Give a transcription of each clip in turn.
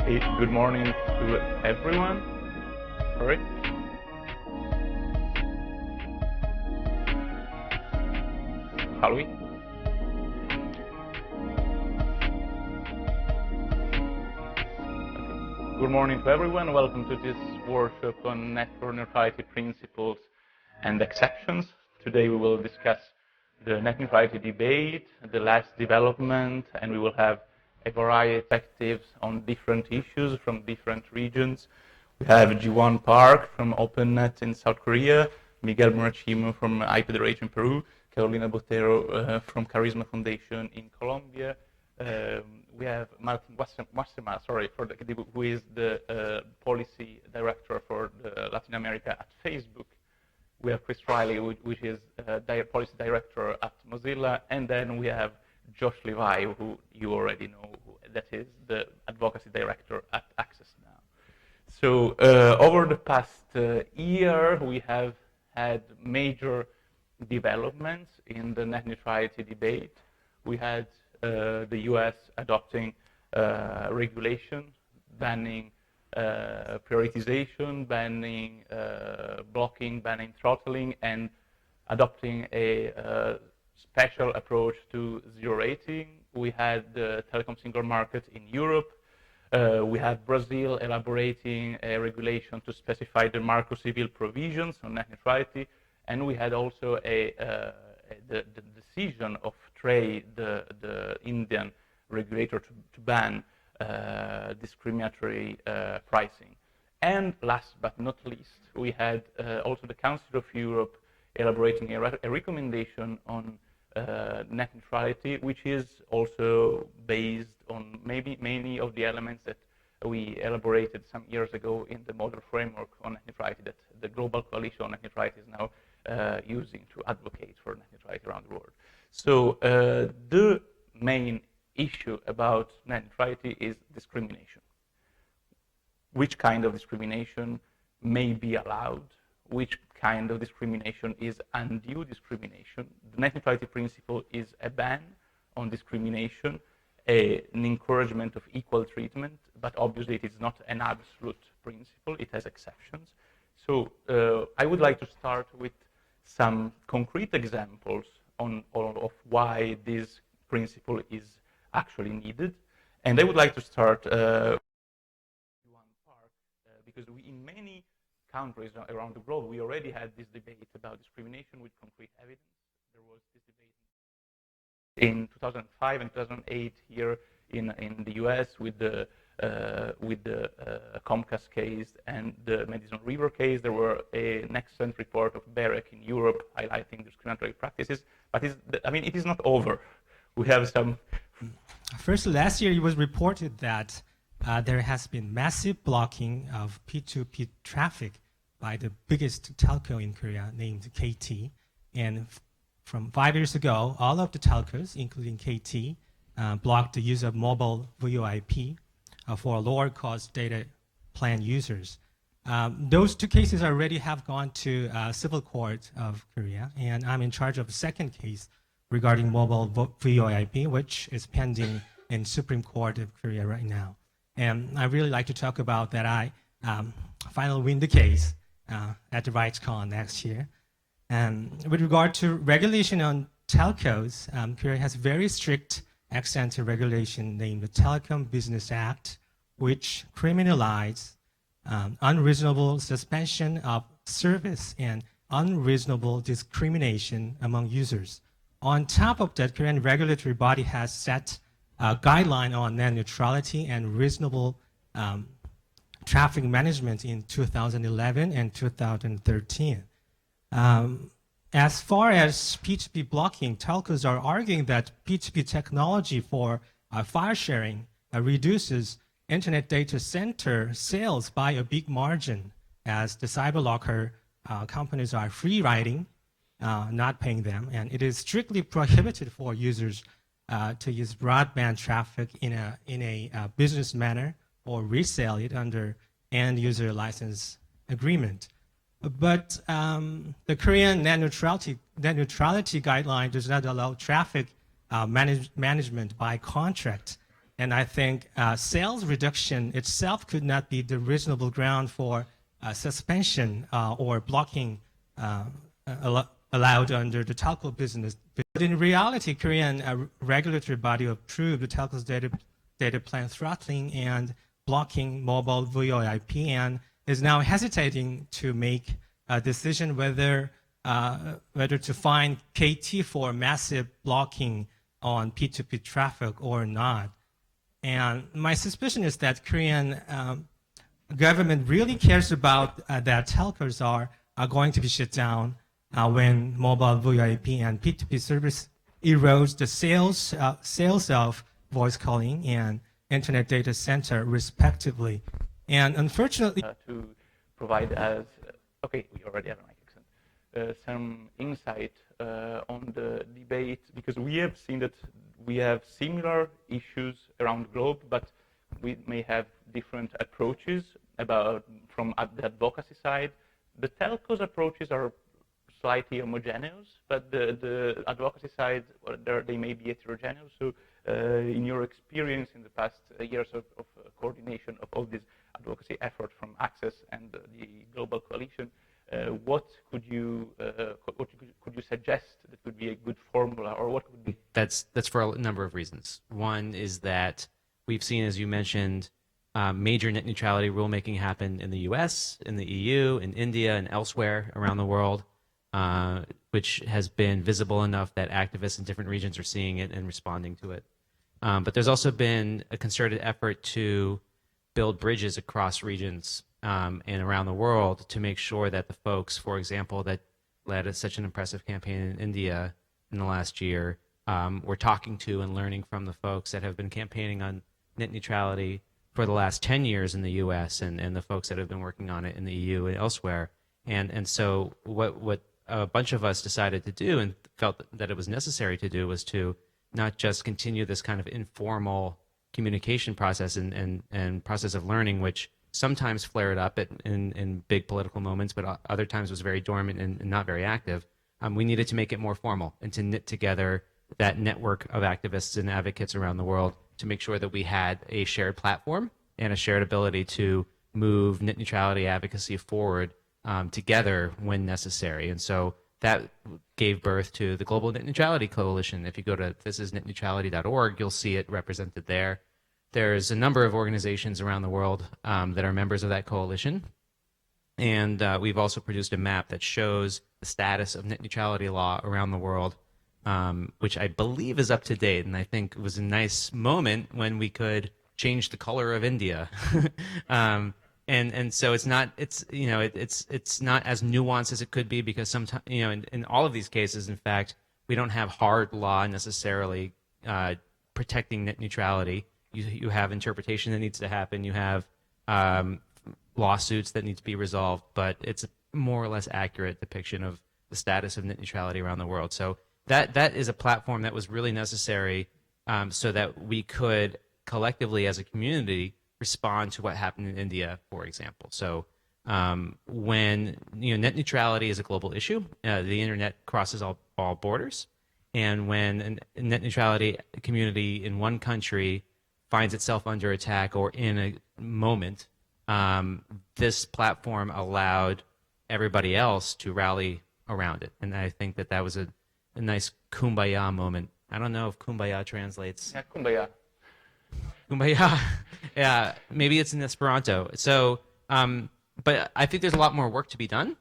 Good morning to everyone. Sorry. Shall we? Good morning to everyone. Welcome to this workshop on network neutrality principles and exceptions. Today we will discuss the net neutrality debate, the last development, and we will have a variety of perspectives on different issues from different regions. We have Ji-Won Park from OpenNet in South Korea, Miguel Murachimo from IP Federation Peru, Carolina Botero from Charisma Foundation in Colombia. We have Martin Wasserman, who is the policy director for Latin America at Facebook. We have Chris Riley, which is policy director at Mozilla, and then we have Josh Levi, who you already know, that is the advocacy director at Access Now. So over the past year, we have had major developments in the net neutrality debate. We had the US adopting regulation, banning prioritization, banning blocking, banning throttling, and adopting a special approach to zero rating. We had the telecom single market in Europe. We had Brazil elaborating a regulation to specify the marco civil provisions on net neutrality, and we had also the decision of trade, the Indian regulator, to ban discriminatory pricing. And last but not least, we had also the Council of Europe elaborating a recommendation on net neutrality, which is also based on maybe many of the elements that we elaborated some years ago in the model framework on net neutrality that the Global Coalition on Net Neutrality is now using to advocate for net neutrality around the world. So the main issue about net neutrality is discrimination. Which kind of discrimination may be allowed? Which kind of discrimination is undue discrimination? The net neutrality principle is a ban on discrimination, an encouragement of equal treatment, but obviously it is not an absolute principle, it has exceptions. So I would like to start with some concrete examples of why this principle is actually needed. And I would like to start with Ji-Won Park, because in many countries around the globe, we already had this debate about discrimination with concrete evidence. There was this debate in 2005 and 2008 here in the US with the Comcast case and the Madison River case. There were an excellent report of BEREC in Europe highlighting discriminatory practices, but it is not over. We have some. First, last year it was reported that there has been massive blocking of P2P traffic by the biggest telco in Korea named KT. And from 5 years ago, all of the telcos, including KT, blocked the use of mobile VoIP for lower cost data plan users. Those two cases already have gone to civil court of Korea, and I'm in charge of the second case regarding mobile VoIP, which is pending in Supreme Court of Korea right now. And I really like to talk about that I finally win the case at the RightsCon next year. And with regard to regulation on telcos, Korea has very strict ex-ante regulation named the Telecom Business Act, which criminalizes unreasonable suspension of service and unreasonable discrimination among users. On top of that, Korean regulatory body has set a guideline on net neutrality and reasonable traffic management in 2011 and 2013. As far as P2P blocking, telcos are arguing that P2P technology for file sharing reduces internet data center sales by a big margin, as the cyberlocker companies are free riding, not paying them, and it is strictly prohibited for users to use broadband traffic in a business manner or resell it under end user license agreement. But the Korean net neutrality guideline does not allow traffic management by contract. And I think sales reduction itself could not be the reasonable ground for suspension or blocking allowed under the telco business. But in reality, Korean regulatory body approved the telco's data plan throttling and blocking mobile VoIP and is now hesitating to make a decision whether to fine KT for massive blocking on P2P traffic or not. And my suspicion is that Korean government really cares about that telcos are going to be shut down when mobile VoIP and P2P service erodes the sales of voice calling and internet data center respectively. And unfortunately, to provide us, okay, we already have an accent, some insight on the debate, because we have seen that we have similar issues around the globe, but we may have different approaches from the advocacy side. The telcos approaches are slightly homogeneous, but the advocacy side, they may be heterogeneous. So in your experience in the past years of coordination of all these advocacy efforts from Access and the Global Coalition, what could you suggest that would be a good formula, or what would be? That's for a number of reasons. One is that we've seen, as you mentioned, major net neutrality rulemaking happen in the U.S., in the EU, in India, and elsewhere around the world, which has been visible enough that activists in different regions are seeing it and responding to it. But there's also been a concerted effort to build bridges across regions and around the world to make sure that the folks, for example, that led such an impressive campaign in India in the last year, we're talking to and learning from the folks that have been campaigning on net neutrality for the last 10 years in the US and the folks that have been working on it in the EU and elsewhere. And so what a bunch of us decided to do and felt that it was necessary to do was to not just continue this kind of informal communication process and process of learning, which sometimes flared up in big political moments, but other times was very dormant and not very active. We needed to make it more formal and to knit together that network of activists and advocates around the world to make sure that we had a shared platform and a shared ability to move net neutrality advocacy forward together when necessary. And so that gave birth to the Global Net Neutrality Coalition. If you go to thisisnetneutrality.org, you'll see it represented there. There's a number of organizations around the world that are members of that coalition. And we've also produced a map that shows the status of net neutrality law around the world, which I believe is up to date. And I think it was a nice moment when we could change the color of India. And so it's not as nuanced as it could be, because sometimes, in all of these cases, in fact, we don't have hard law necessarily protecting net neutrality. You have interpretation that needs to happen. You have lawsuits that need to be resolved, but it's a more or less accurate depiction of the status of net neutrality around the world. So that is a platform that was really necessary so that we could collectively as a community respond to what happened in India, for example. So when net neutrality is a global issue, the internet crosses all borders, and when a net neutrality community in one country finds itself under attack or in a moment, this platform allowed everybody else to rally around it. And I think that was a nice kumbaya moment. I don't know if kumbaya translates. Yeah, kumbaya. Kumbaya. Yeah, maybe it's in Esperanto. So, but I think there's a lot more work to be done.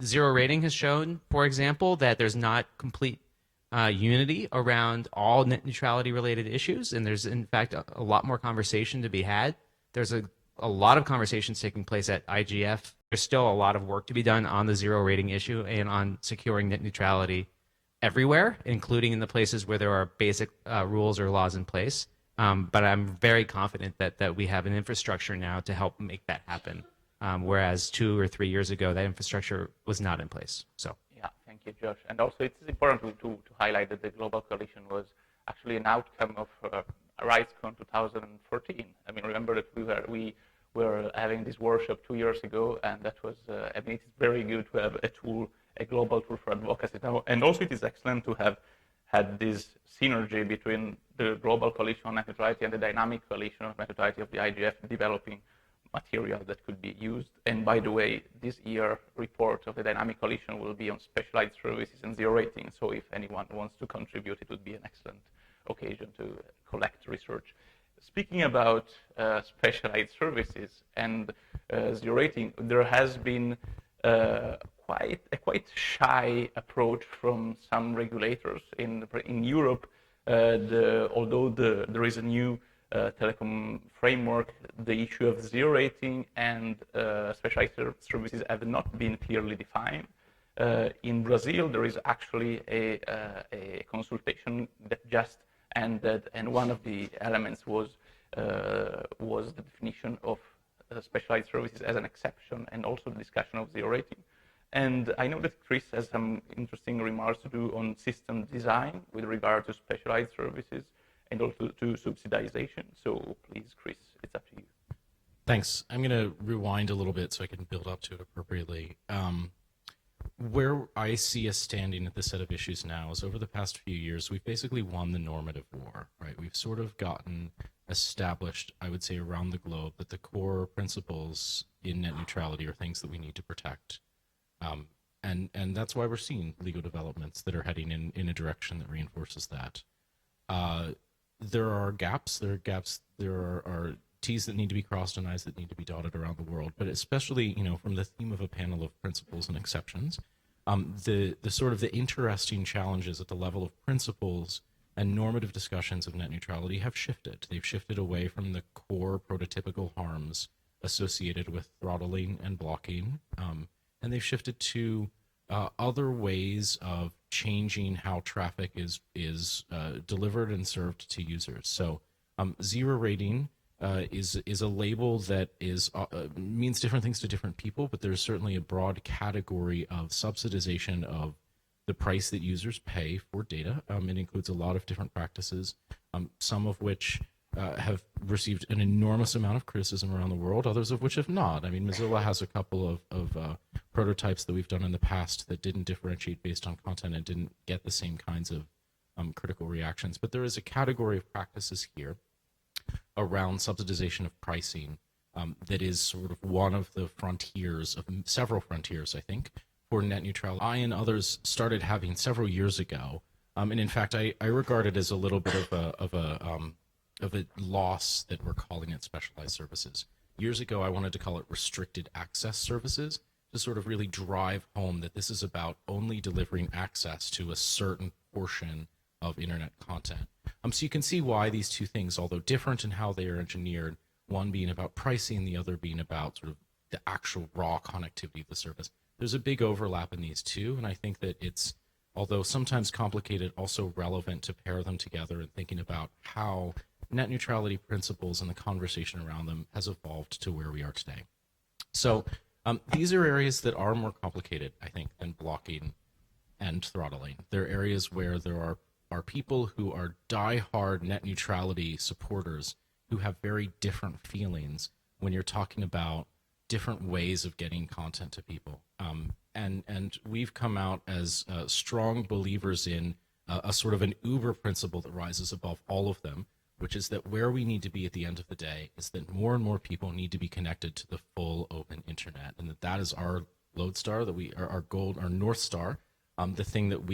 Zero rating has shown, for example, that there's not complete unity around all net neutrality related issues, and there's in fact a lot more conversation to be had. There's a lot of conversations taking place at IGF. There's still a lot of work to be done on the zero rating issue and on securing net neutrality everywhere, including in the places where there are basic rules or laws in place. But I'm very confident that we have an infrastructure now to help make that happen, whereas 2 or 3 years ago that infrastructure was not in place. So. Yeah, thank you, Josh. And also it's important to highlight that the Global Coalition was actually an outcome of RightsCon 2014. I mean, remember that we were having this workshop 2 years ago, and that was, I mean, it's very good to have a global tool for advocacy now. And also it is excellent to have had this synergy between the Global Coalition on Net Neutrality and the Dynamic Coalition on Net Neutrality of the IGF developing material that could be used. And by the way, this year report of the Dynamic Coalition will be on specialized services and zero rating. So if anyone wants to contribute, it would be an excellent occasion to collect research. Speaking about specialized services and zero rating, there has been quite shy approach from some regulators in Europe. Although there is a new telecom framework, the issue of zero rating and specialized services have not been clearly defined. In Brazil, there is actually a consultation that just ended, and one of the elements was the definition of specialized services as an exception, and also the discussion of zero rating. And I know that Chris has some interesting remarks to do on system design with regard to specialized services and also to subsidization. So please, Chris, it's up to you. Thanks. I'm going to rewind a little bit so I can build up to it appropriately. Where I see us standing at this set of issues now is over the past few years, we've basically won the normative war, right? We've sort of gotten established, I would say, around the globe that the core principles in net neutrality are things that we need to protect. And that's why we're seeing legal developments that are heading in a direction that reinforces that. There are gaps, there are T's that need to be crossed and I's that need to be dotted around the world, but especially, from the theme of a panel of principles and exceptions, the sort of the interesting challenges at the level of principles and normative discussions of net neutrality have shifted. They've shifted away from the core prototypical harms associated with throttling and blocking, and they've shifted to other ways of changing how traffic is delivered and served to users. So zero rating is a label that means different things to different people, but there's certainly a broad category of subsidization of the price that users pay for data. It includes a lot of different practices, some of which have received an enormous amount of criticism around the world, others of which have not. I mean, Mozilla has a couple of prototypes that we've done in the past that didn't differentiate based on content and didn't get the same kinds of critical reactions. But there is a category of practices here around subsidization of pricing that is sort of one of the frontiers of several frontiers, I think, for net neutrality. I and others started having several years ago, and in fact, I regard it as a little bit of a loss that we're calling it specialized services. Years ago, I wanted to call it restricted access services to sort of really drive home that this is about only delivering access to a certain portion of internet content. So you can see why these two things, although different in how they are engineered, one being about pricing, the other being about sort of the actual raw connectivity of the service. There's a big overlap in these two, and I think that it's, although sometimes complicated, also relevant to pair them together and thinking about how net neutrality principles and the conversation around them has evolved to where we are today. So these are areas that are more complicated, I think, than blocking and throttling. They're areas where there are people who are die-hard net neutrality supporters who have very different feelings when you're talking about different ways of getting content to people. And we've come out as strong believers in a sort of an Uber principle that rises above all of them, which is that where we need to be at the end of the day is that more and more people need to be connected to the full open internet, and that is our lodestar, that our goal, our North Star, the thing that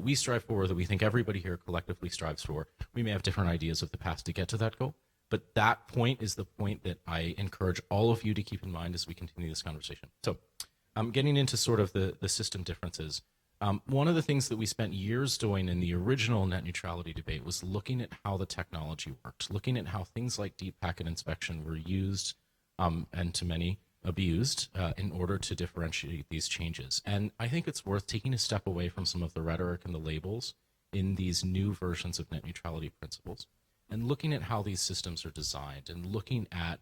we strive for, that we think everybody here collectively strives for. We may have different ideas of the path to get to that goal, but that point is the point that I encourage all of you to keep in mind as we continue this conversation. So getting into sort of the system differences, one of the things that we spent years doing in the original net neutrality debate was looking at how the technology worked, looking at how things like deep packet inspection were used and to many abused in order to differentiate these changes. And I think it's worth taking a step away from some of the rhetoric and the labels in these new versions of net neutrality principles and looking at how these systems are designed and looking at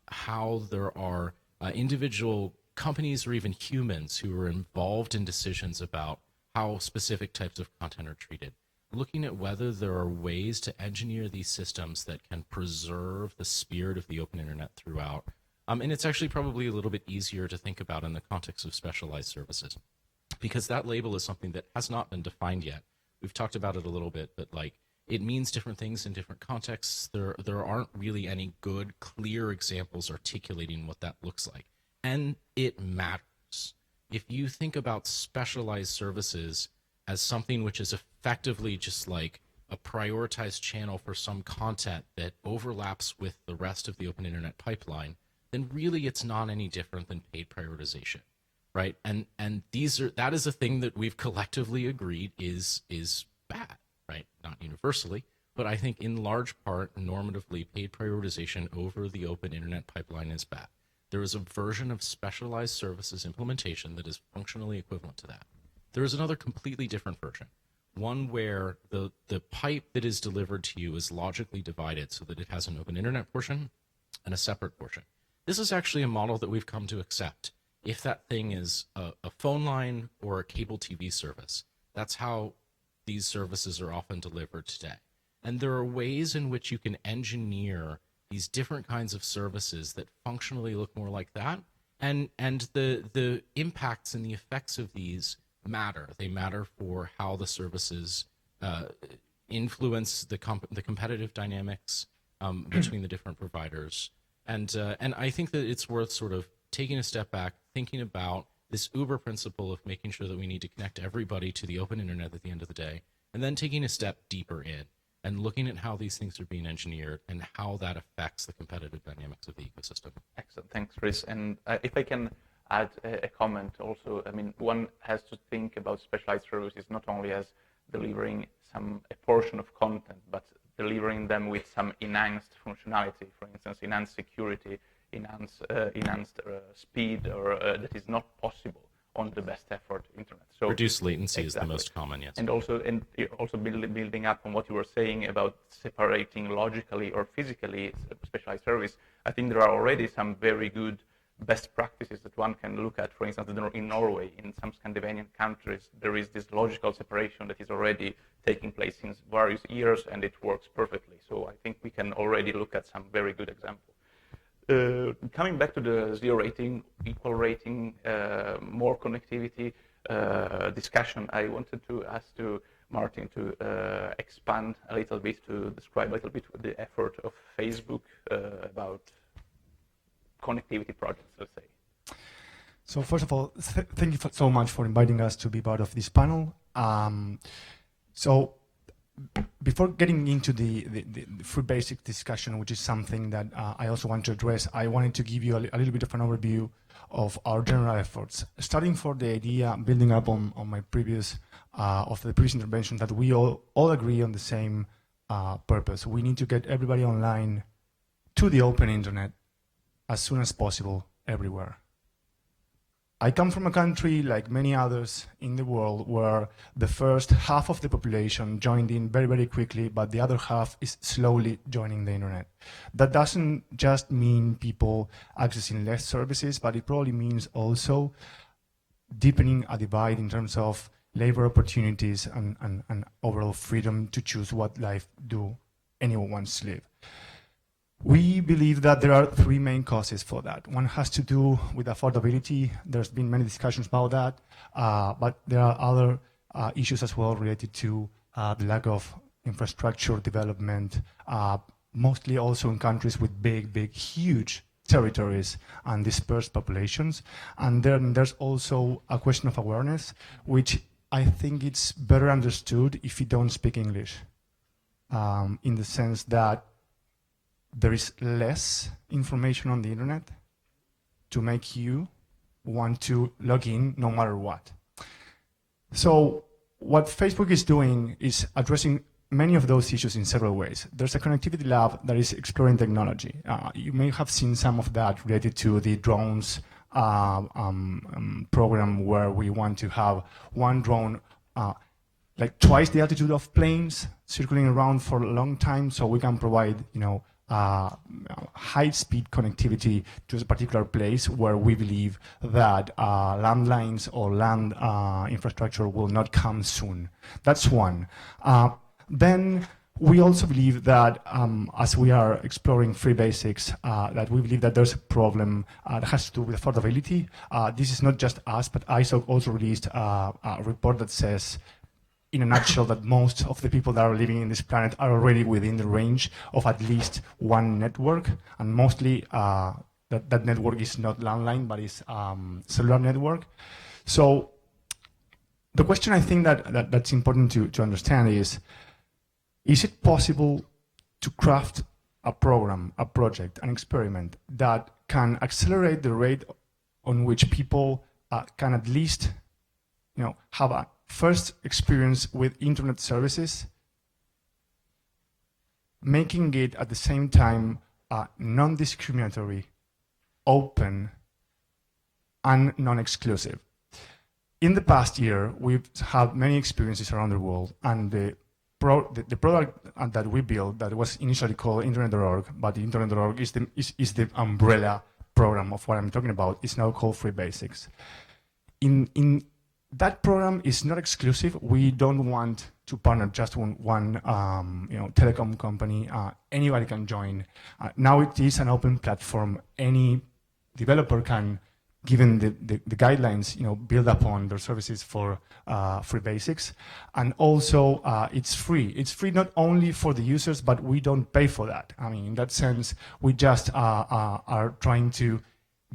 how there are individual companies or even humans who are involved in decisions about how specific types of content are treated, looking at whether there are ways to engineer these systems that can preserve the spirit of the open internet throughout. And it's actually probably a little bit easier to think about in the context of specialized services, because that label is something that has not been defined yet. We've talked about it a little bit, but like it means different things in different contexts. There aren't really any good, clear examples articulating what that looks like. And it matters. If you think about specialized services as something which is effectively just like a prioritized channel for some content that overlaps with the rest of the open internet pipeline, then really it's not any different than paid prioritization, right? And that is a thing that we've collectively agreed is bad, right? Not universally, but I think in large part, normatively, paid prioritization over the open internet pipeline is bad. There is a version of specialized services implementation that is functionally equivalent to that. There is another completely different version, one where the pipe that is delivered to you is logically divided so that it has an open internet portion and a separate portion. This is actually a model that we've come to accept. If that thing is a phone line or a cable TV service, that's how these services are often delivered today. And there are ways in which you can engineer these different kinds of services that functionally look more like that. And the impacts and the effects of these matter. They matter for how the services influence the competitive dynamics between the different providers. And I think that it's worth sort of taking a step back, thinking about this Uber principle of making sure that we need to connect everybody to the open internet at the end of the day, and then taking a step deeper in and looking at how these things are being engineered and how that affects the competitive dynamics of the ecosystem. Excellent, thanks, Chris. And if I can add a comment also, I mean, one has to think about specialized services not only as delivering a portion of content, but delivering them with some enhanced functionality, for instance, enhanced security, enhanced speed, or that is not possible on the best effort internet. So reduced latency is the most common, yes. And also building up on what you were saying about separating logically or physically specialized service, I think there are already some very good best practices that one can look at. For instance, in Norway, in some Scandinavian countries, there is this logical separation that is already taking place since various years, and it works perfectly. So I think we can already look at some very good examples. Coming back to the zero rating, equal rating, more connectivity discussion, I wanted to ask to Martin to expand a little bit, to describe a little bit the effort of Facebook about connectivity projects, let's say. So first of all, thank you so much for inviting us to be part of this panel. So before getting into the free basic discussion, which is something that I also want to address, I wanted to give you a little bit of an overview of our general efforts. Starting for the idea, building up on my previous, of the previous intervention, that we all agree on the same purpose. We need to get everybody online to the open internet as soon as possible, everywhere. I come from a country, like many others in the world, where the first half of the population joined in very, very quickly, but the other half is slowly joining the internet. That doesn't just mean people accessing less services, but it probably means also deepening a divide in terms of labor opportunities and overall freedom to choose what life do anyone wants to live. We believe that there are three main causes for that. One has to do with affordability. There's been many discussions about that, but there are other issues as well related to the lack of infrastructure development, mostly also in countries with big, huge territories and dispersed populations. And then there's also a question of awareness, which I think it's better understood if you don't speak English, in the sense that there is less information on the internet to make you want to log in no matter what. So what Facebook is doing is addressing many of those issues in several ways. There's a connectivity lab that is exploring technology. You may have seen some of that related to the drones program, where we want to have one drone like twice the altitude of planes circling around for a long time, so we can provide, high-speed connectivity to a particular place where we believe that landlines or land infrastructure will not come soon. That's one. Then we also believe that as we are exploring free basics, that we believe that there's a problem that has to do with affordability. This is not just us, but ISO also released a report that says in a nutshell, that most of the people that are living in this planet are already within the range of at least one network, and mostly that network is not landline, but is cellular network. So the question I think that's important to understand is it possible to craft a program, a project, an experiment that can accelerate the rate on which people can at least, have a first experience with internet services, making it at the same time non-discriminatory, open, and non-exclusive. In the past year, we've had many experiences around the world, and the product that we built, that was initially called Internet.org, but Internet.org is the umbrella program of what I'm talking about. It's now called Free Basics. In that program is not exclusive. We don't want to partner just with one telecom company. Anybody can join. Now it is an open platform. Any developer can, given the guidelines, build upon their services for Free Basics. And also, it's free. It's free not only for the users, but we don't pay for that. I mean, in that sense, we just are trying to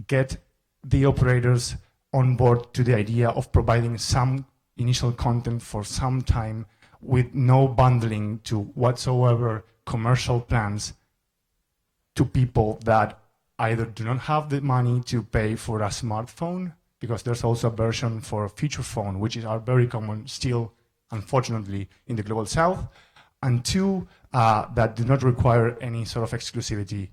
get the operators on board to the idea of providing some initial content for some time with no bundling to whatsoever commercial plans to people that either do not have the money to pay for a smartphone, because there's also a version for a feature phone, which are very common still, unfortunately, in the global south, and two, that do not require any sort of exclusivity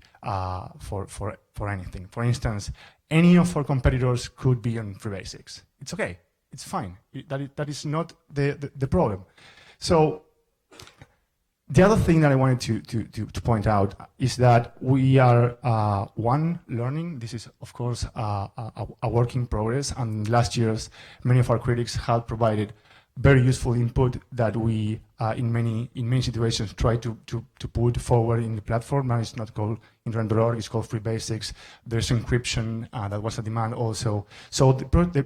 for anything. For instance, any of our competitors could be on Free Basics. It's okay, it's fine. That is not the problem. So the other thing that I wanted to point out is that we are, learning. This is, of course, a work in progress. And last year's, many of our critics had provided very useful input that we, in many situations, try to put forward in the platform. Now it's not called Internet.org, it's called Free Basics. There's encryption that was a demand also. So the product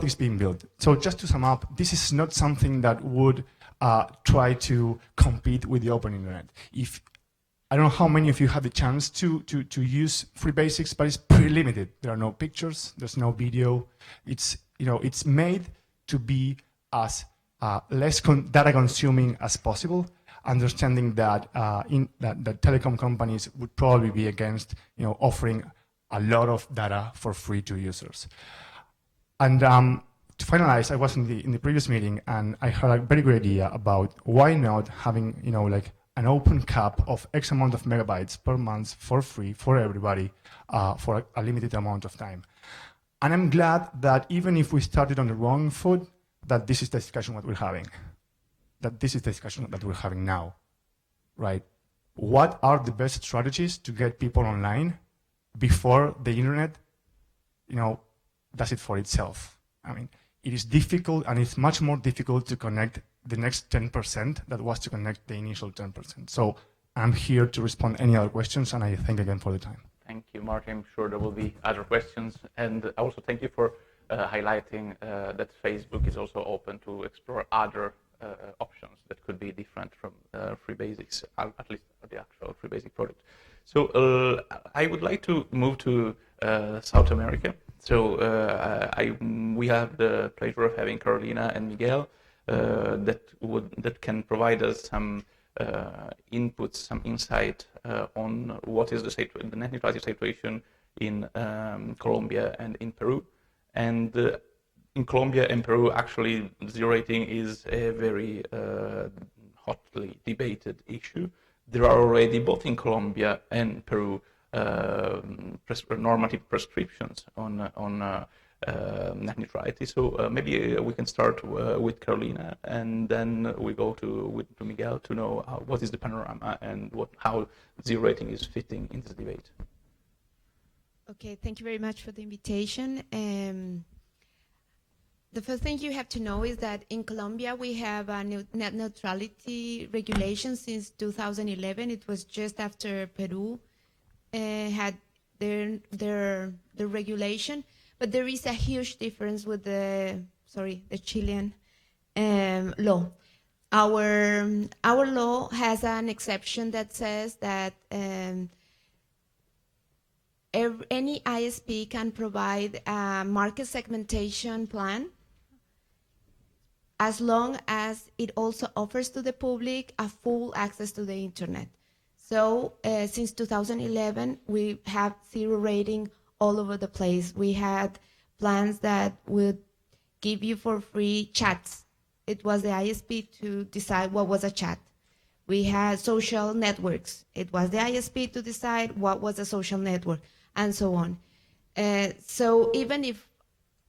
is being built. So just to sum up, this is not something that would try to compete with the open internet. I don't know how many of you had the chance to use Free Basics, but it's pretty limited. There are no pictures, there's no video. It's made to be as less data consuming as possible, understanding that that telecom companies would probably be against offering a lot of data for free to users. And to finalize, I was in the previous meeting, and I had a very good idea about why not having like an open cap of X amount of megabytes per month for free for everybody for a limited amount of time. And I'm glad that even if we started on the wrong foot, that this is the discussion that we're having. That this is the discussion that we're having now, right? What are the best strategies to get people online before the internet, does it for itself? I mean, it is difficult, and it's much more difficult to connect the next 10% that was to connect the initial 10%. So I'm here to respond to any other questions, and I thank again for the time. Thank you, Martin. I'm sure there will be other questions. And also thank you for highlighting that Facebook is also open to explore other options that could be different from Free Basics, at least the actual Free Basic product. So I would like to move to South America. So we have the pleasure of having Carolina and Miguel that can provide us some inputs, some insight on what is the net neutrality situation in Colombia and in Peru. And in Colombia and Peru, actually, zero rating is a very hotly debated issue. There are already, both in Colombia and Peru, normative prescriptions on net neutrality. So maybe we can start with Carolina, and then we go to Miguel to know what is the panorama and how zero rating is fitting in this debate. Okay, thank you very much for the invitation. The first thing you have to know is that in Colombia we have a net neutrality regulation since 2011. It was just after Peru had their regulation, but there is a huge difference with the Chilean law. Our law has an exception that says that any ISP can provide a market segmentation plan as long as it also offers to the public a full access to the internet. So since 2011, we have zero rating all over the place. We had plans that would give you for free chats. It was the ISP to decide what was a chat. We had social networks. It was the ISP to decide what was a social network, and so on. So even if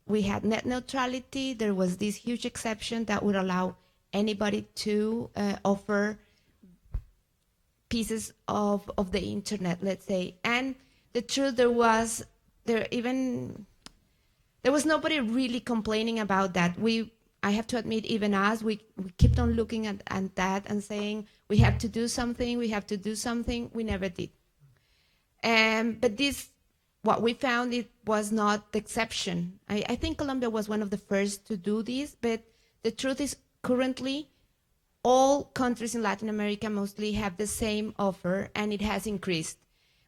we had net neutrality, there was this huge exception that would allow anybody to offer pieces of the internet, let's say. And the truth, there was nobody really complaining about that. I have to admit, even us, we kept on looking at that and saying, we have to do something, we have to do something. We never did. But what we found, it was not the exception. I think Colombia was one of the first to do this, but the truth is currently all countries in Latin America mostly have the same offer, and it has increased.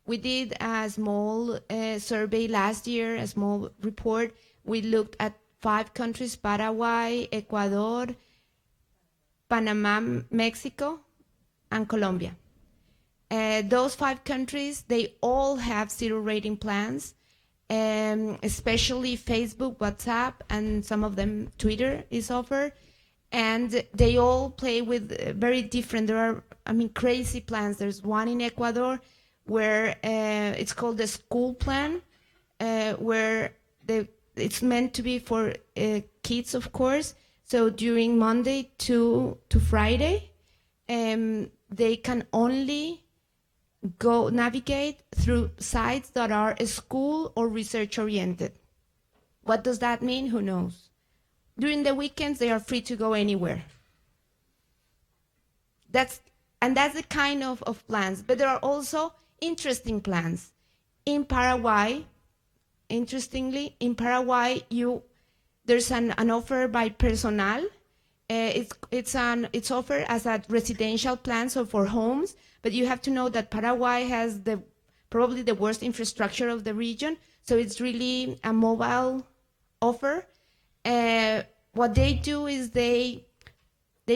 We did a small survey last year, a small report. We looked at 5 countries: Paraguay, Ecuador, Panama, Mexico, and Colombia. Those 5 countries, they all have zero rating plans, especially Facebook, WhatsApp, and some of them Twitter is offered. And they all play with very different, there are, crazy plans. There's one in Ecuador where it's called the school plan, where it's meant to be for kids, of course. So during Monday to Friday, they can only go navigate through sites that are school or research oriented. What does that mean? Who knows? During the weekends, they are free to go anywhere. That's the kind of plans. But there are also interesting plans. In Paraguay, interestingly, there's an offer by Personal. It's offered as a residential plan, so for homes. But you have to know that Paraguay has probably the worst infrastructure of the region, so it's really a mobile offer. What they do is they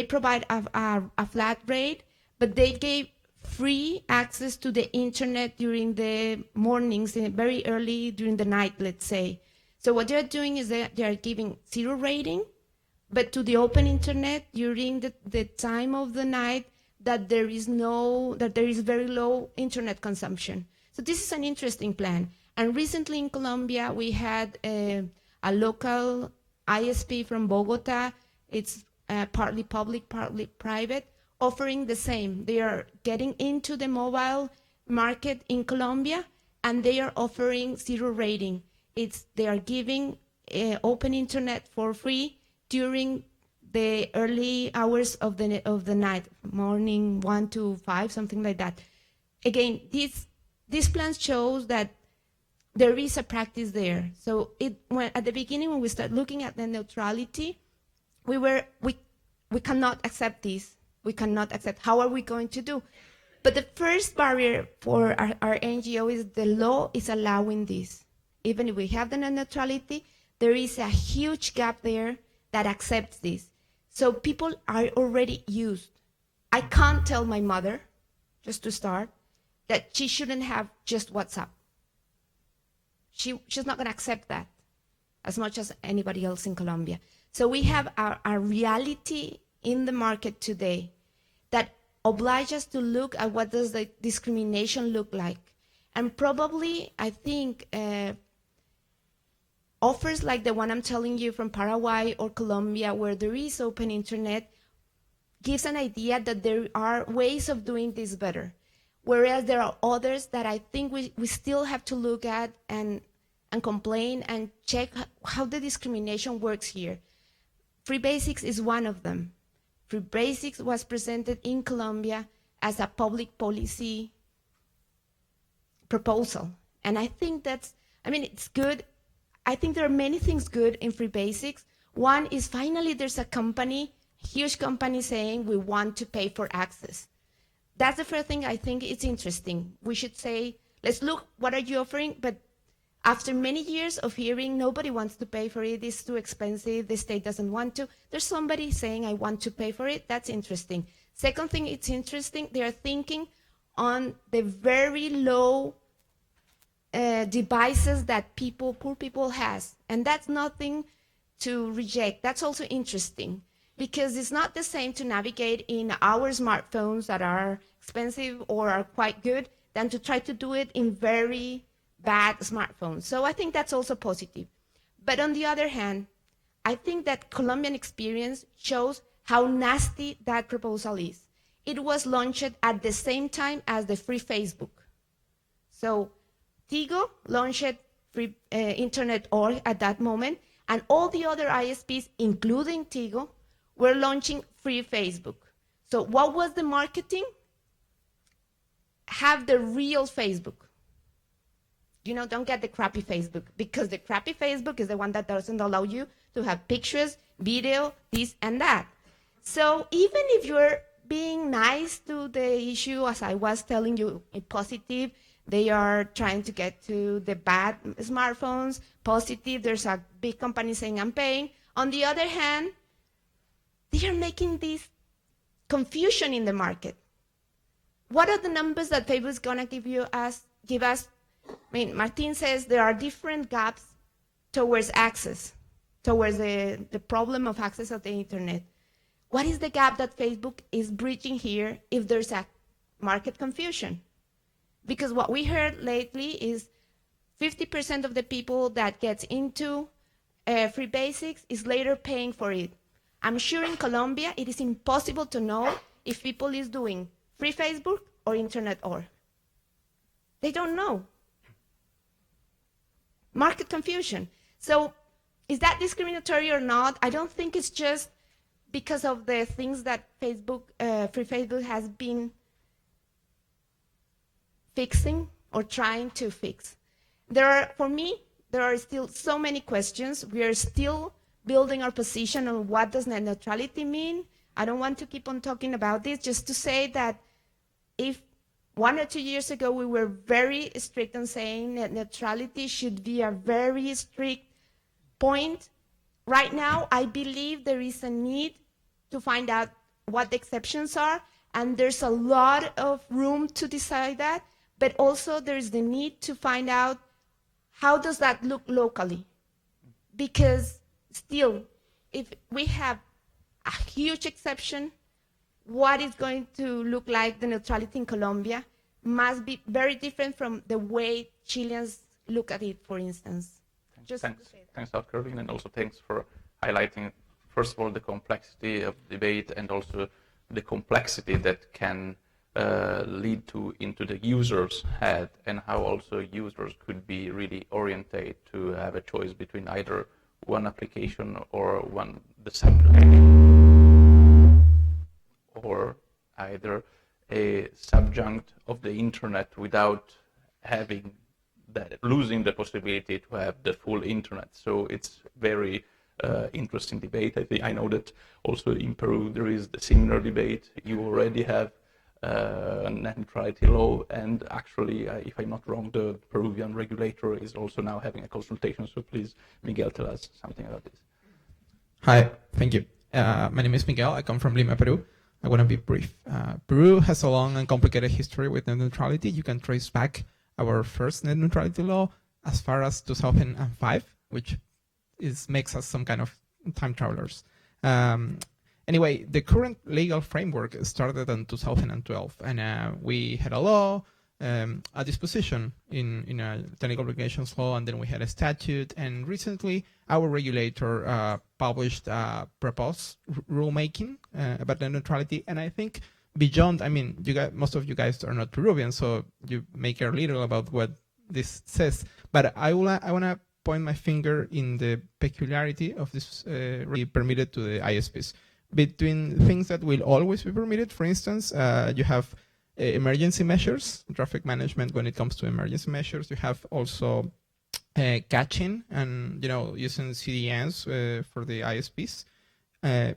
provide a flat rate, but they gave free access to the internet during the mornings, very early during the night, let's say. So what they're doing is they are giving zero rating, but to the open internet during the time of the night that there is very low internet consumption. So this is an interesting plan. And recently in Colombia, we had a local ISP from Bogota. It's partly public, partly private, offering the same. They are getting into the mobile market in Colombia, and they are offering zero rating. They are giving open internet for free during the early hours of the night, morning 1 to 5, something like that. Again, this plan shows that there is a practice there. So at the beginning, when we start looking at the neutrality, we cannot accept this. We cannot accept. How are we going to do? But the first barrier for our NGO is the law is allowing this. Even if we have the net neutrality, there is a huge gap there that accepts this. So people are already used. I can't tell my mother, just to start, that she shouldn't have just WhatsApp. She's not going to accept that as much as anybody else in Colombia. So we have our reality in the market today that oblige us to look at what does the discrimination look like. And probably, I think, offers like the one I'm telling you from Paraguay or Colombia, where there is open internet, gives an idea that there are ways of doing this better. Whereas there are others that I think we still have to look at and complain and check how the discrimination works here. Free Basics is one of them. Free Basics was presented in Colombia as a public policy proposal. And I think it's good. I think there are many things good in Free Basics. One is finally there's a company, huge company saying we want to pay for access. That's the first thing I think it's interesting. We should say, let's look, what are you offering? But after many years of hearing, nobody wants to pay for it, it's too expensive, the state doesn't want to. There's somebody saying, I want to pay for it, that's interesting. Second thing, it's interesting, they are thinking on the very low devices that poor people has. And that's nothing to reject, that's also interesting. Because it's not the same to navigate in our smartphones that are expensive or are quite good than to try to do it in very bad smartphones. So I think that's also positive. But on the other hand, I think that Colombian experience shows how nasty that proposal is. It was launched at the same time as the free Facebook. So Tigo launched free internet.org at that moment, and all the other ISPs, including Tigo, were launching free Facebook. So what was the marketing? Have the real Facebook. You know, don't get the crappy Facebook, because the crappy Facebook is the one that doesn't allow you to have pictures, video, this and that. So even if you're being nice to the issue, as I was telling you, positive, they are trying to get to the bad smartphones, positive, there's a big company saying I'm paying. On the other hand, they are making this confusion in the market. What are the numbers that Facebook is gonna give us? I mean, Martin says there are different gaps towards access, towards the problem of access of the internet. What is the gap that Facebook is bridging here if there's a market confusion? Because what we heard lately is 50% of the people that gets into free basics is later paying for it. I'm sure in Colombia, it is impossible to know if people is doing free Facebook or internet.org. They don't know. Market confusion. So is that discriminatory or not? I don't think it's just because of the things that Facebook, free Facebook has been fixing or trying to fix. For me, there are still so many questions. We are still building our position on what does net neutrality mean. I don't want to keep on talking about this, just to say that if 1 or 2 years ago we were very strict on saying net neutrality should be a very strict point, right now I believe there is a need to find out what the exceptions are, and there's a lot of room to decide that, but also there's the need to find out how does that look locally. Because still, if we have a huge exception, what is going to look like the neutrality in Colombia must be very different from the way Chileans look at it, for instance. Thanks, Dr. Caroline, and also thanks for highlighting, first of all, the complexity of debate and also the complexity that can lead into the user's head, and how also users could be really oriented to have a choice between either one application or the subject, or either a subject of the internet without losing the possibility to have the full internet. So it's very interesting debate. I know that also in Peru there is the similar debate. You already have a net neutrality law, and actually, if I'm not wrong, the Peruvian regulator is also now having a consultation. So please, Miguel, tell us something about this. Hi, thank you. My name is Miguel. I come from Lima, Peru. I want to be brief. Peru has a long and complicated history with net neutrality. You can trace back our first net neutrality law as far as 2005, which makes us some kind of time travelers. Anyway, the current legal framework started in 2012, and we had a law, a disposition in a technical obligations law, and then we had a statute, and recently our regulator published a proposed rulemaking about net neutrality. And I think beyond, I mean, most of you guys are not Peruvian, so you may care little about what this says, but I want to point my finger in the peculiarity of this permitted to the ISPs. Between things that will always be permitted, for instance, you have emergency measures, traffic management when it comes to emergency measures. You have also caching and using CDNs for the ISPs.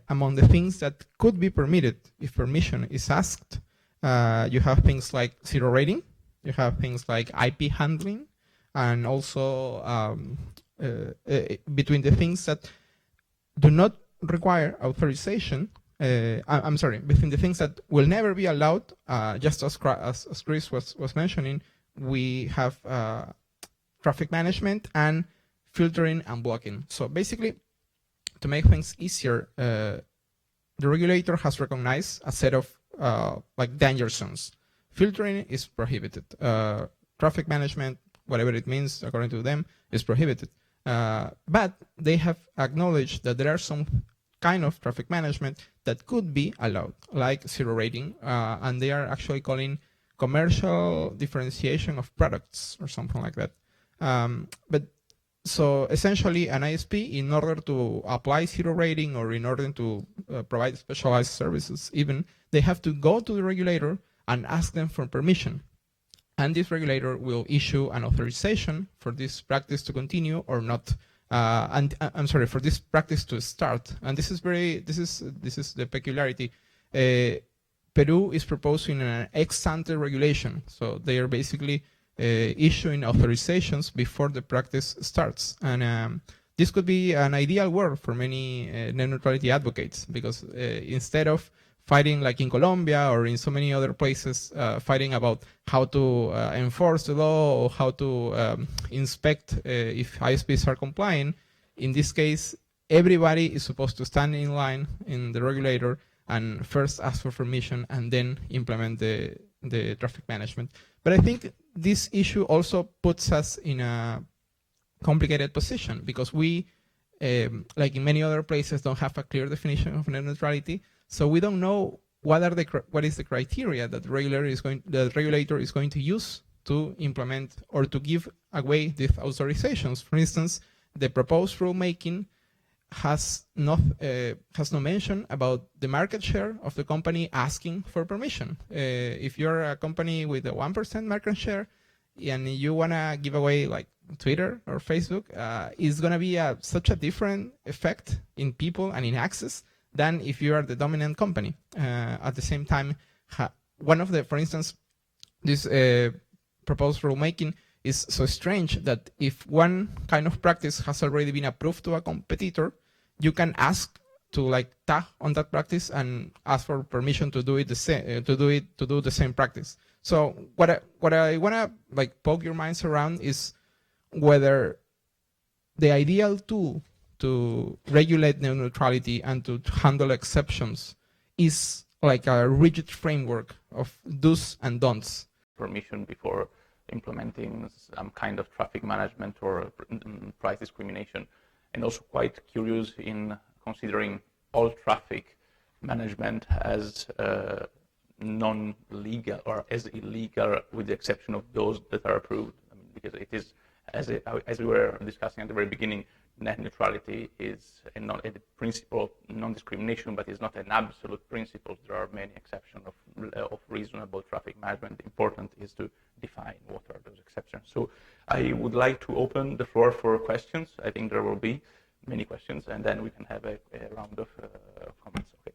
Among the things that could be permitted if permission is asked, you have things like zero rating, you have things like IP handling, and also between the things that do not require authorization, I'm sorry, between the things that will never be allowed, just as Chris was mentioning, we have traffic management and filtering and blocking. So basically, to make things easier, the regulator has recognized a set of like danger zones. Filtering is prohibited. Traffic management, whatever it means according to them, is prohibited. But they have acknowledged that there are some kind of traffic management that could be allowed, like zero rating, and they are actually calling commercial differentiation of products or something like that. But so essentially, an ISP, in order to apply zero rating or in order to provide specialized services, even, they have to go to the regulator and ask them for permission. And this regulator will issue an authorization for this practice to continue or not. And I'm sorry, for this practice to start. And this is the peculiarity. Peru is proposing an ex-ante regulation. So they are basically issuing authorizations before the practice starts. And this could be an ideal world for many net neutrality advocates, because instead of fighting like in Colombia or in so many other places, fighting about how to enforce the law or how to inspect if ISPs are complying, in this case, everybody is supposed to stand in line in the regulator and first ask for permission and then implement the traffic management. But I think this issue also puts us in a complicated position, because we, like in many other places, don't have a clear definition of net neutrality. So we don't know what is the criteria that the regulator is going to use to implement or to give away these authorizations. For instance, the proposed rulemaking has no mention about the market share of the company asking for permission. If you're a company with a 1% market share and you want to give away like Twitter or Facebook, it's going to be such a different effect in people and in access than if you are the dominant company. At the same time, for instance, this proposed rulemaking is so strange that if one kind of practice has already been approved to a competitor, you can ask to like tag on that practice and ask for permission to do it the same, to do the same practice. So what I want to like poke your minds around is whether the ideal tool to regulate net neutrality and to handle exceptions is like a rigid framework of do's and don'ts. Permission before implementing some kind of traffic management or price discrimination, and also quite curious in considering all traffic management as non-legal or as illegal, with the exception of those that are approved. I mean, because it is, as we were discussing at the very beginning, net neutrality is a principle of non-discrimination, but it's not an absolute principle. There are many exceptions of reasonable traffic management. Important is to define what are those exceptions. So I would like to open the floor for questions. I think there will be many questions, and then we can have a round of comments. Okay.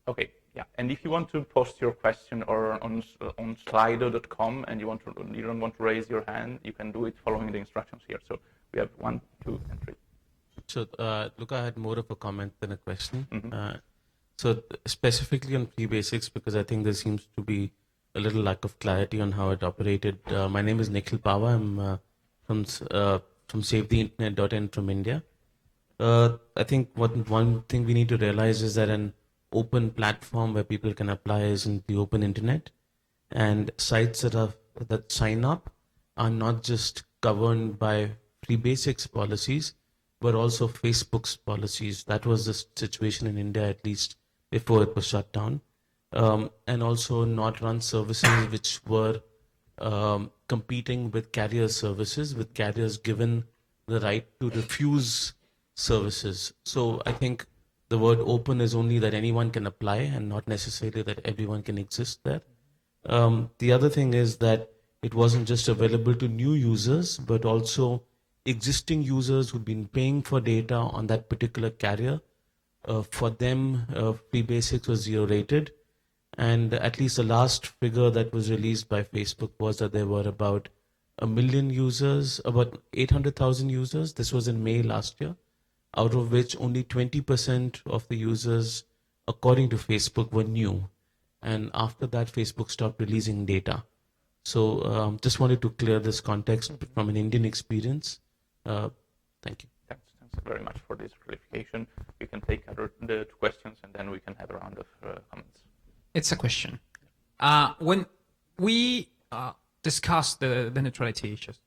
Okay. Yeah, and if you want to post your question or on slido.com and you don't want to raise your hand, you can do it following the instructions here. So we have 1, 2, and 3. So Luca, I had more of a comment than a question. Mm-hmm. So specifically on Free Basics, because I think there seems to be a little lack of clarity on how it operated. My name is Nikhil Pava. I'm from SaveTheInternet.in from India. I think one thing we need to realize is that an open platform where people can apply is in the open internet, and sites that sign up are not just governed by Free Basics policies, but also Facebook's policies. That was the situation in India, at least before it was shut down. And also not run services which were competing with carrier services, with carriers given the right to refuse services. So I think the word open is only that anyone can apply and not necessarily that everyone can exist there. The other thing is that it wasn't just available to new users, but also existing users who'd been paying for data on that particular carrier. For them, free basics was zero rated. And at least the last figure that was released by Facebook was that there were about 1 million users, about 800,000 users. This was in May last year, out of which only 20% of the users, according to Facebook, were new. And after that, Facebook stopped releasing data. So just wanted to clear this context from an Indian experience. Thank you. Thanks very much for this clarification. We can take the two questions and then we can have a round of comments. It's a question. When we discuss the neutrality issues,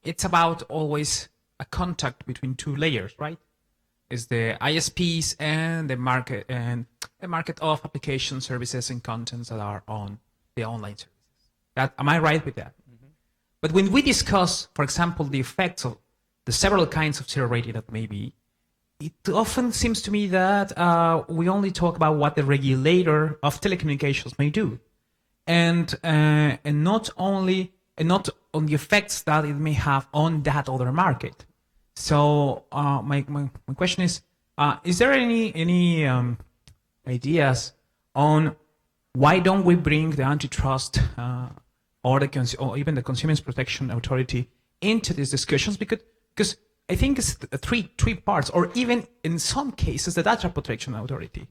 it's about always a contact between two layers, right? Is the ISPs and the market of application services and contents that are on the online services. Am I right with that? Mm-hmm. But when we discuss, for example, the effects of the several kinds of zero rating that may be, it often seems to me that we only talk about what the regulator of telecommunications may do, and not on the effects that it may have on that other market. So my question is there any ideas on why don't we bring the antitrust or even the Consumers Protection Authority into these discussions? Because I think it's three parts, or even in some cases the Data Protection Authority,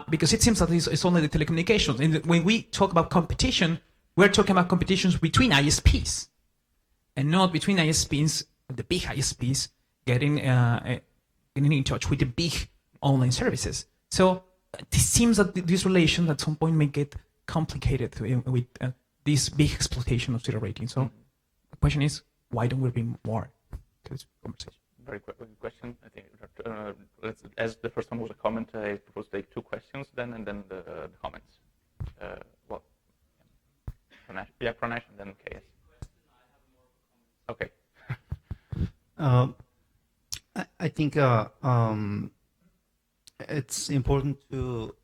because it seems that it's only the telecommunications. And when we talk about competition, we're talking about competitions between ISPs, and not between ISPs, the big ISPs getting in touch with the big online services. So it seems that this relation at some point may get complicated with this big exploitation of zero rating. So the question is, why don't we bring more to this conversation? Very good question. I think as the first one was a comment, I propose to take two questions then, and then the comments. Pranesh, and then KS. Okay. I think it's important to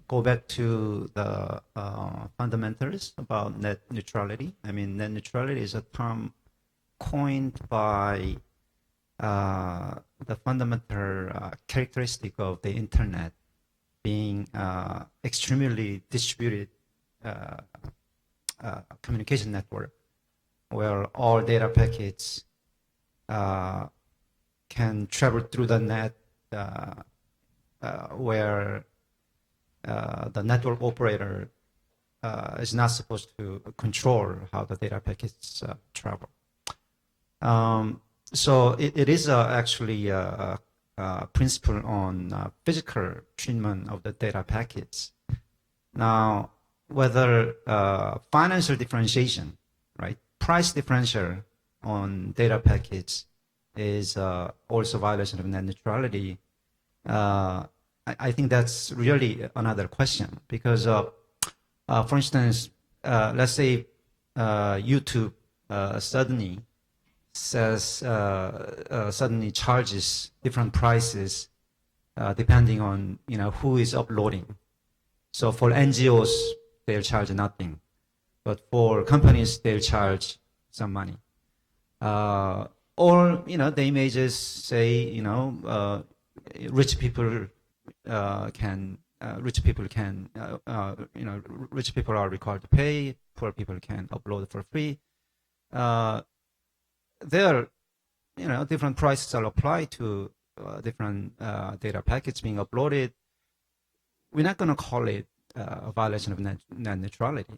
go back to the fundamentals about net neutrality. I mean, net neutrality is a term coined by the fundamental characteristic of the internet being extremely distributed communication network, where all data packets can travel through the net, where the network operator is not supposed to control how the data packets travel. So it is actually a principle on physical treatment of the data packets. Now, whether financial differentiation, right, price differential on data packets is also violation of net neutrality, I think that's really another question, because for instance, let's say YouTube suddenly charges different prices depending on who is uploading. So for NGOs, they'll charge nothing, but for companies, they'll charge some money. Or they may just say rich people are required to pay, poor people can upload for free. There, different prices are applied to different data packets being uploaded. We're not going to call it a violation of net neutrality.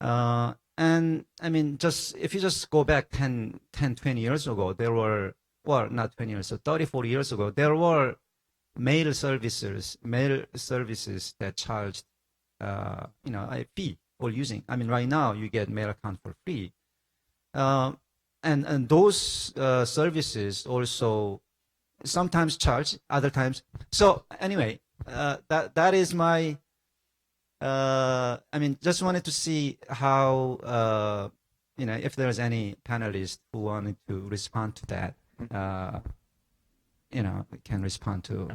And I mean, if you just go back 10, 20 years ago, there were, well, not 20 years, so 30, 40 years ago, there were mail services that charged, a fee for using. I mean, right now you get mail account for free. And those services also sometimes charge, other times. So anyway, that is my, I mean, just wanted to see how, if there's any panelists who wanted to respond to that, can respond to.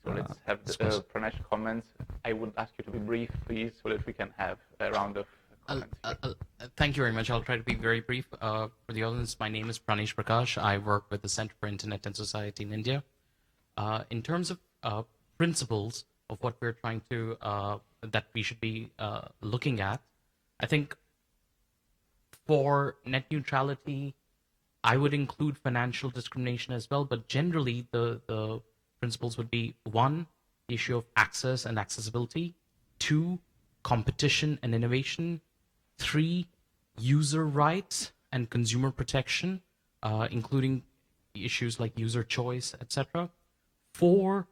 So let's have the Pranesh comments. I would ask you to be brief, please, so that we can have a round of comment. Thank you very much. I'll try to be very brief. For the audience, my name is Pranesh Prakash. I work with the Center for Internet and Society in India. In terms of principles of what we're trying to, that we should be looking at, I think for net neutrality, I would include financial discrimination as well, but generally the principles would be: one, the issue of access and accessibility; two, competition and innovation; three, user rights and consumer protection, including issues like user choice, etc. Four,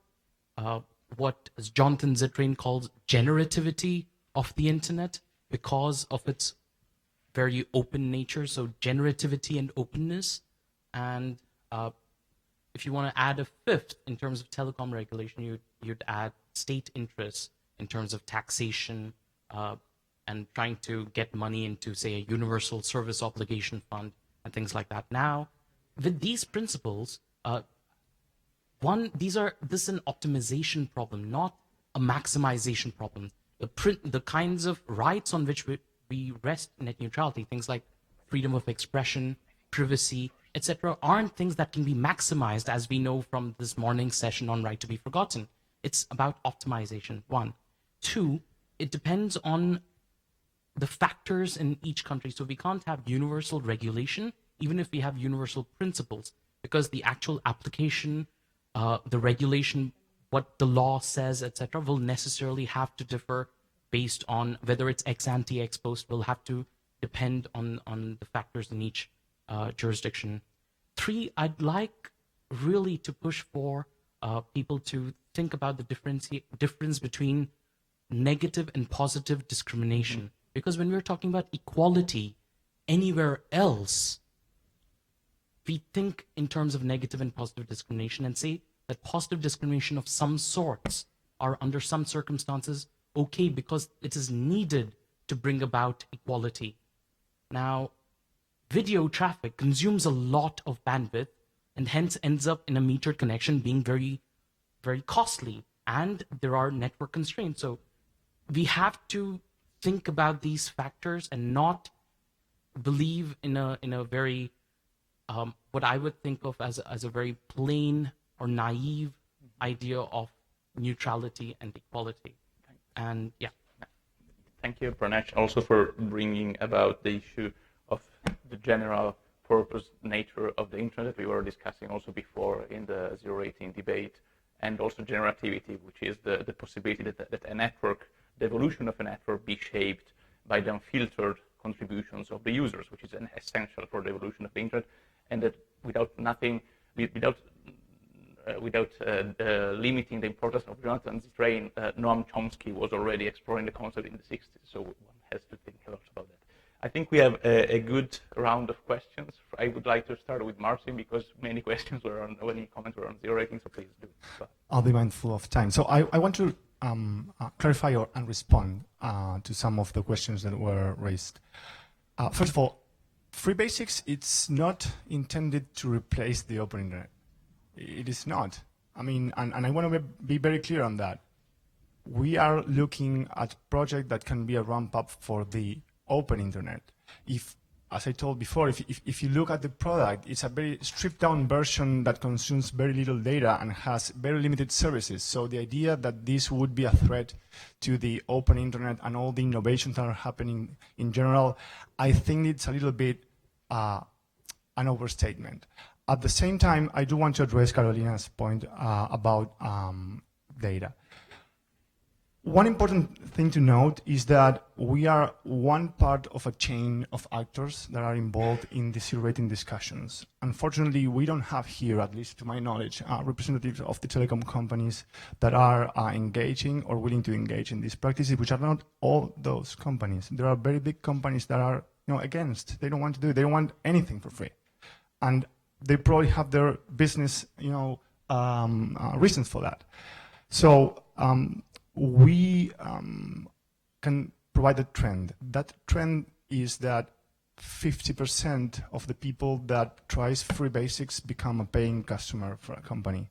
what as Jonathan Zittrain calls generativity of the internet because of its very open nature, so generativity and openness. And if you want to add a fifth in terms of telecom regulation, you'd add state interests in terms of taxation and trying to get money into, say, a universal service obligation fund and things like that. Now, with these principles, this is an optimization problem, not a maximization problem. The kinds of rights on which we rest net neutrality, things like freedom of expression, privacy, etc., aren't things that can be maximized, as we know from this morning's session on right to be forgotten. It's about optimization, one. Two, it depends on the factors in each country. So we can't have universal regulation, even if we have universal principles, because the actual application, the regulation, what the law says, etc., will necessarily have to differ based on whether it's ex ante, ex post, will have to depend on the factors in each jurisdiction. Three, I'd like really to push for people to think about the difference between negative and positive discrimination. Because when we're talking about equality anywhere else, we think in terms of negative and positive discrimination and say that positive discrimination of some sorts are under some circumstances okay because it is needed to bring about equality. Now, video traffic consumes a lot of bandwidth and hence ends up in a metered connection being very, very costly, and there are network constraints. So we have to think about these factors and not believe in a very what I would think of as a very plain or naive idea of neutrality and equality. And yeah. Thank you, Pranesh, also for bringing about the issue of the general purpose nature of the internet we were discussing also before in the zero rating debate, and also generativity, which is the possibility that a network, the evolution of a network, be shaped by the unfiltered contributions of the users, which is an essential for the evolution of the internet, and that without limiting the importance of Jonathan Zittrain, Noam Chomsky was already exploring the concept in the 60s, so one has to think a lot about that. I think we have a good round of questions. I would like to start with Marcin because many comments were on zero rating, so please do. I'll be mindful of time. So I want to clarify and respond to some of the questions that were raised. First of all, Free Basics, it's not intended to replace the open internet. It is not. I mean, and I want to be very clear on that. We are looking at a project that can be a ramp up for the open internet. If, as I told before, if you look at the product, it's a very stripped down version that consumes very little data and has very limited services. So the idea that this would be a threat to the open internet and all the innovations that are happening in general, I think it's a little bit an overstatement. At the same time, I do want to address Carolina's point about data. One important thing to note is that we are one part of a chain of actors that are involved in the zero rating discussions. Unfortunately, we don't have here, at least to my knowledge, representatives of the telecom companies that are engaging or willing to engage in these practices, which are not all those companies. There are very big companies that are against. They don't want to do it. They don't want anything for free. And they probably have their business reasons for that. So we can provide a trend. That trend is that 50% of the people that tries Free Basics become a paying customer for a company.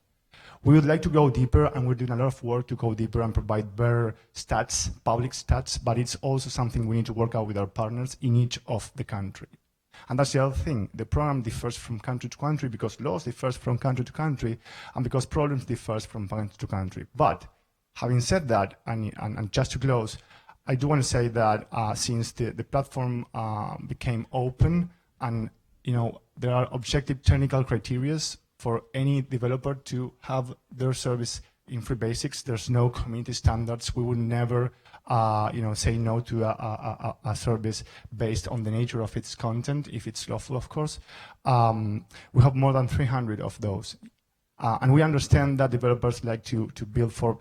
We would like to go deeper, and we're doing a lot of work to go deeper and provide better stats, public stats, but it's also something we need to work out with our partners in each of the country. And that's the other thing. The program differs from country to country because laws differ from country to country and because problems differ from country to country. But having said that, and just to close, I do want to say that since the platform became open and there are objective technical criteria for any developer to have their service in free basics. There's no community standards. We would never, say no to a service based on the nature of its content, if it's lawful, of course. We have more than 300 of those. And we understand that developers like to build for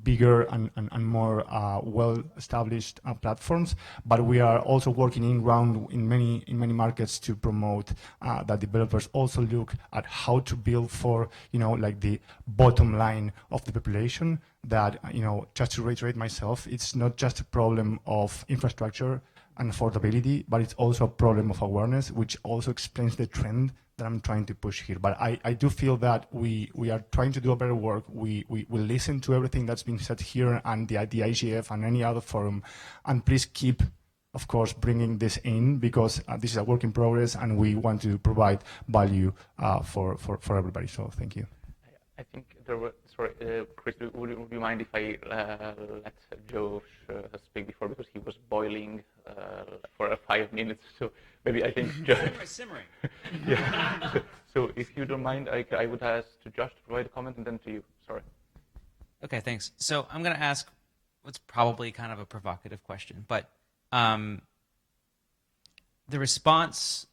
bigger and more well-established platforms, but we are also working in many markets to promote that developers also look at how to build for like the bottom line of the population. That just to reiterate myself, it's not just a problem of infrastructure and affordability, but it's also a problem of awareness, which also explains the trend that I'm trying to push here. But I do feel that we are trying to do a better work. We listen to everything that's being said here and the IGF and any other forum, and please keep, of course, bringing this in because this is a work in progress and we want to provide value for everybody. So thank you. I think there were, sorry, Chris, would you mind if I let Josh speak before, because he was boiling for 5 minutes, so maybe I think Josh... simmering. Yeah. So if you don't mind, I would ask to Josh to provide a comment and then to you. Sorry. Okay, thanks. So I'm going to ask what's probably kind of a provocative question, but the response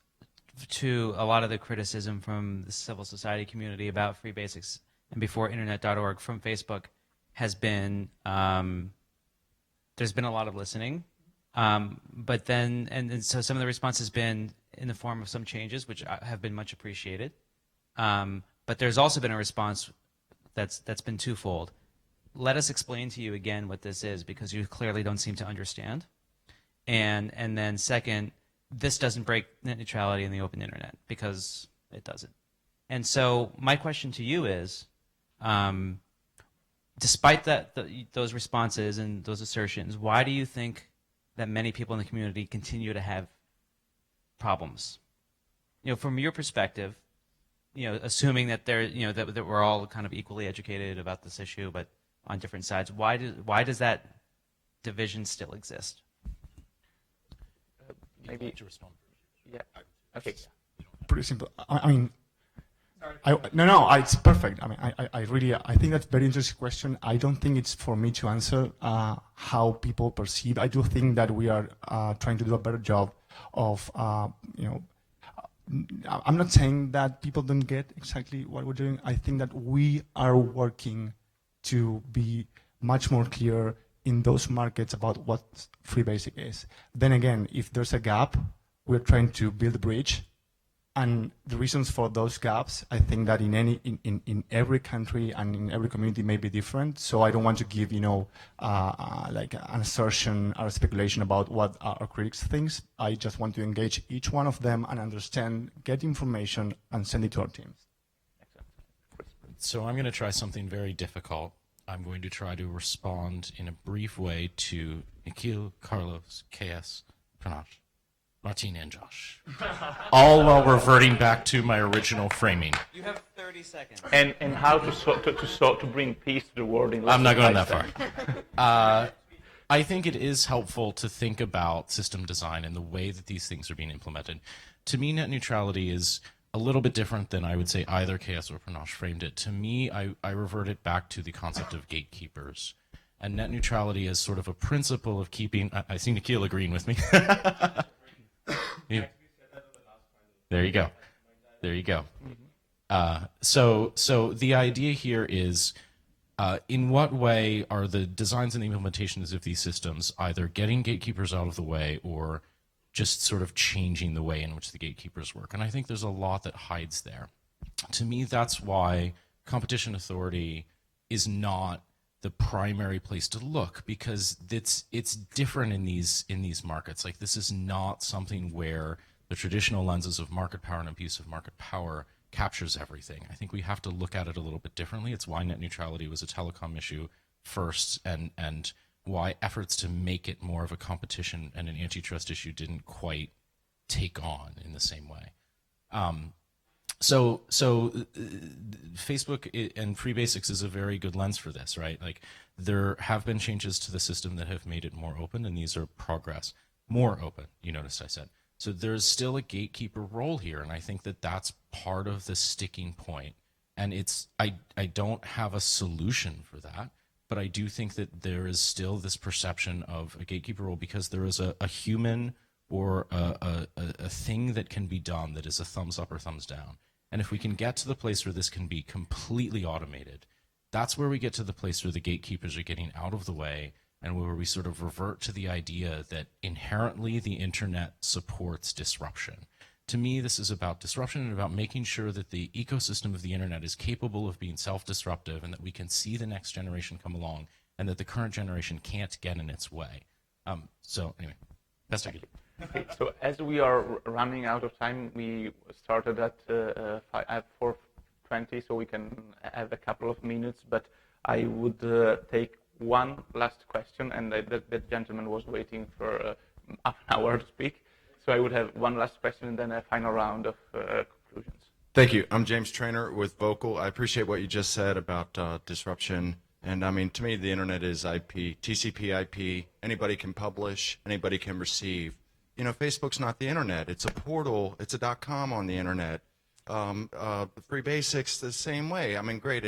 to a lot of the criticism from the civil society community about free basics and before internet.org from Facebook has been, there's been a lot of listening, but then, and so some of the response has been in the form of some changes, which have been much appreciated. But there's also been a response that's been twofold. Let us explain to you again what this is, because you clearly don't seem to understand. And then second, this doesn't break net neutrality in the open internet, because it doesn't. And so my question to you is, despite those responses and those assertions, why do you think that many people in the community continue to have problems? From your perspective, assuming that that we're all kind of equally educated about this issue, but on different sides, why does that division still exist? Maybe to respond. Yeah. Okay. Pretty simple. I mean, no, it's perfect. I mean, I think that's a very interesting question. I don't think it's for me to answer how people perceive. I do think that we are trying to do a better job of, I'm not saying that people don't get exactly what we're doing. I think that we are working to be much more clear in those markets about what free basic is. Then again, if there's a gap, we're trying to build a bridge. And the reasons for those gaps, I think that in every country and in every community may be different. So I don't want to give, like an assertion or speculation about what our critics think. I just want to engage each one of them and understand, get information, and send it to our teams. So I'm going to try something very difficult. I'm going to try to respond in a brief way to Nikhil, Carlos, KS, Pranash, Martina, and Josh. All while reverting back to my original framing. You have 30 seconds. And how to bring peace to the world in I'm not going that far. I think it is helpful to think about system design and the way that these things are being implemented. To me, net neutrality is a little bit different than I would say either KS or Pranash framed it. To me, I revert it back to the concept of gatekeepers. And net neutrality is sort of a principle of keeping... I see Nikhil agreeing with me. Yeah. There you go. There you go. So the idea here is, in what way are the designs and the implementations of these systems either getting gatekeepers out of the way or just sort of changing the way in which the gatekeepers work? And I think there's a lot that hides there. To me, that's why competition authority is not the primary place to look, because it's different in these markets. Like, this is not something where the traditional lenses of market power and abuse of market power captures everything. I think we have to look at it a little bit differently. It's why net neutrality was a telecom issue first, and why efforts to make it more of a competition and an antitrust issue didn't quite take on in the same way. So Facebook and Free Basics is a very good lens for this, right? Like, there have been changes to the system that have made it more open, and these are progress. More open, you noticed I said. So there's still a gatekeeper role here, and I think that that's part of the sticking point. And I don't have a solution for that, but I do think that there is still this perception of a gatekeeper role because there is a human or a thing that can be done that is a thumbs up or thumbs down. And if we can get to the place where this can be completely automated, that's where we get to the place where the gatekeepers are getting out of the way, and where we sort of revert to the idea that inherently the internet supports disruption. To me, this is about disruption and about making sure that the ecosystem of the internet is capable of being self-disruptive, and that we can see the next generation come along, and that the current generation can't get in its way. So anyway, best I could do. Okay, so as we are running out of time, we started at 4:20, so we can have a couple of minutes, but I would take one last question, and the gentleman was waiting for half an hour to speak. So I would have one last question and then a final round of conclusions. Thank you. I'm James Trainer with Vocal. I appreciate what you just said about disruption. And I mean, to me, the internet is IP, TCP IP. Anybody can publish, anybody can receive. You know, Facebook's not the internet. It's a portal. It's a .com on the internet. Free Basics the same way. I mean, great.